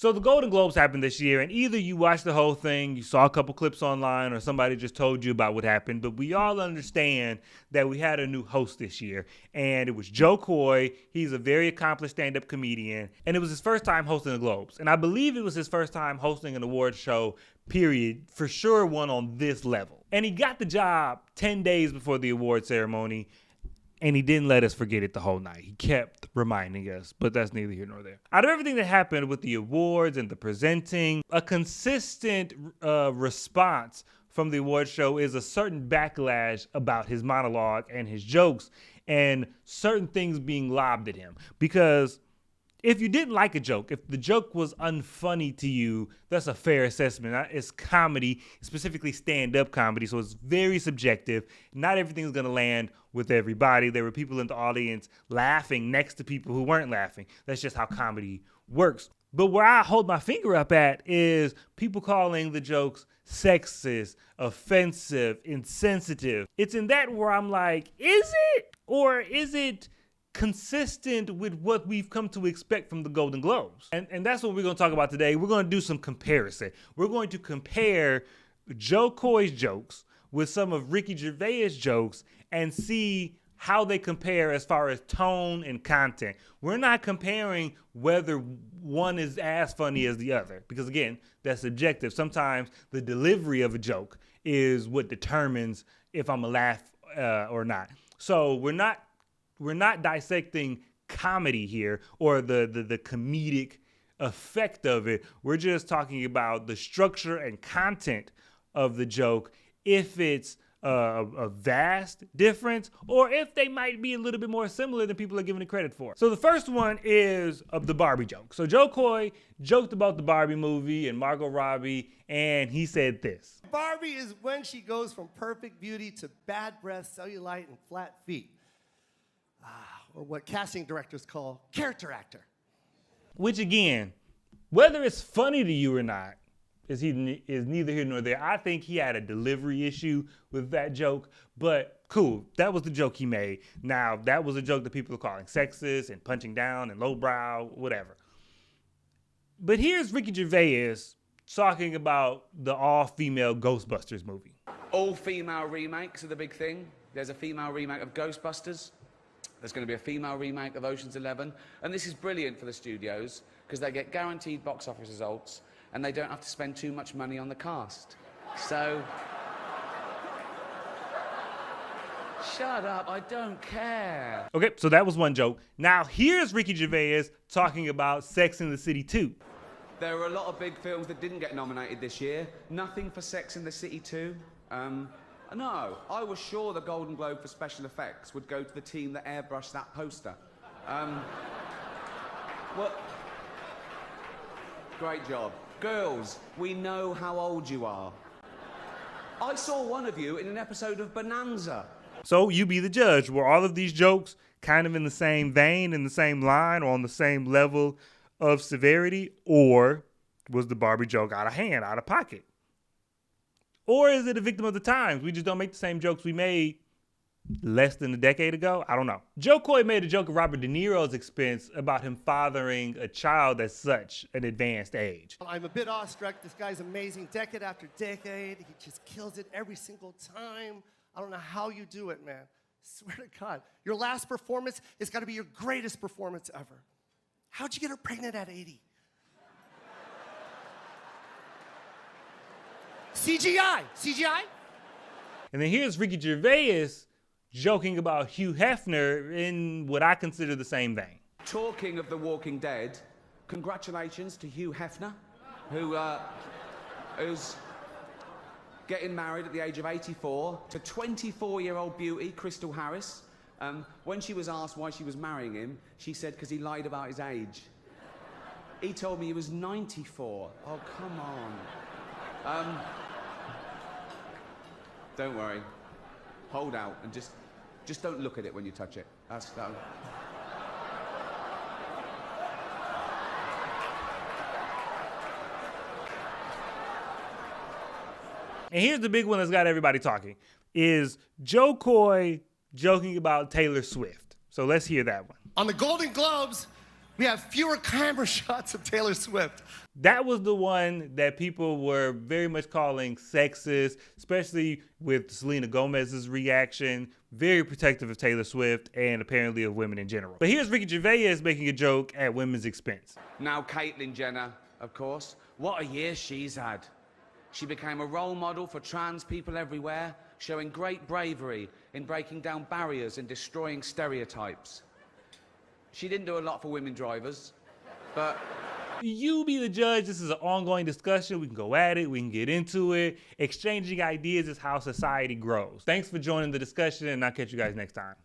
So the Golden Globes happened this year, and either you watched the whole thing, you saw a couple clips online, or somebody just told you about what happened, but we all understand that we had a new host this year, and it was Jo Koy. He's a very accomplished stand-up comedian, and it was his first time hosting the Globes. And I believe it was his first time hosting an award show, period, for sure one on this level. And he got the job 10 days before the award ceremony, and he didn't let us forget it the whole night. He kept reminding us, but that's neither here nor there. Out of everything that happened with the awards and the presenting, a consistent response from the award show is a certain backlash about his monologue and his jokes and certain things being lobbed at him. Because if you didn't like a joke, if the joke was unfunny to you, that's a fair assessment. It's comedy, specifically stand-up comedy, so it's very subjective. Not everything's going to land with everybody. There were people in the audience laughing next to people who weren't laughing. That's just how comedy works. But where I hold my finger up at is people calling the jokes sexist, offensive, insensitive. It's in that where I'm like, is it? Or is it consistent with what we've come to expect from the Golden Globes? And that's what we're going to talk about today. We're going to do some comparison. We're going to compare Jo Koy's jokes with some of Ricky Gervais' jokes and see how they compare as far as tone and content. We're not comparing whether one is as funny as the other, because again, that's subjective. Sometimes the delivery of a joke is what determines if I'm a laugh or not. So we're not dissecting comedy here or the comedic effect of it. We're just talking about the structure and content of the joke, if it's a vast difference or if they might be a little bit more similar than people are giving it credit for. So the first one is of the Barbie joke. So Jo Koy joked about the Barbie movie and Margot Robbie, and he said this. Barbie is when she goes from perfect beauty to bad breath, cellulite, and flat feet. Or what casting directors call character actor. Which again, whether it's funny to you or not, is neither here nor there. I think he had a delivery issue with that joke, but cool, that was the joke he made. Now, that was a joke that people are calling sexist and punching down and lowbrow, whatever. But here's Ricky Gervais talking about the all-female Ghostbusters movie. All-female remakes are the big thing. There's a female remake of Ghostbusters. There's going to be a female remake of Ocean's 11. And this is brilliant for the studios because they get guaranteed box office results and they don't have to spend too much money on the cast. So... shut up, I don't care. Okay, so that was one joke. Now here's Ricky Gervais talking about Sex and the City 2. There were a lot of big films that didn't get nominated this year. Nothing for Sex and the City 2. No, I was sure the Golden Globe for special effects would go to the team that airbrushed that poster. Well, great job. Girls, we know how old you are. I saw one of you in an episode of Bonanza. So you be the judge. Were all of these jokes kind of in the same vein, in the same line, or on the same level of severity? Or was the Barbie joke out of hand, out of pocket? Or is it a victim of the times? We just don't make the same jokes we made less than a decade ago? I don't know. Jo Koy made a joke at Robert De Niro's expense about him fathering a child at such an advanced age. I'm a bit awestruck. This guy's amazing. Decade after decade, he just kills it every single time. I don't know how you do it, man. I swear to God. Your last performance has got to be your greatest performance ever. How'd you get her pregnant at 80? CGI. And then here's Ricky Gervais joking about Hugh Hefner in what I consider the same vein. Talking of The Walking Dead, congratulations to Hugh Hefner, who's getting married at the age of 84 to 24-year-old beauty, Crystal Harris. When she was asked why she was marrying him, she said because he lied about his age. He told me he was 94. Oh, come on. Don't worry. Hold out and just don't look at it when you touch it. That's that. And here's the big one that's got everybody talking, is Jo Koy joking about Taylor Swift. So let's hear that one. On the Golden Globes, We have fewer camera shots of Taylor Swift. That was the one that people were very much calling sexist, especially with Selena Gomez's reaction. Very protective of Taylor Swift and apparently of women in general. But here's Ricky Gervais making a joke at women's expense. Now Caitlyn Jenner, of course. What a year she's had. She became a role model for trans people everywhere, showing great bravery in breaking down barriers and destroying stereotypes. She didn't do a lot for women drivers, but... You be the judge. This is an ongoing discussion. We can go at it. We can get into it. Exchanging ideas is how society grows. Thanks for joining the discussion, and I'll catch you guys next time.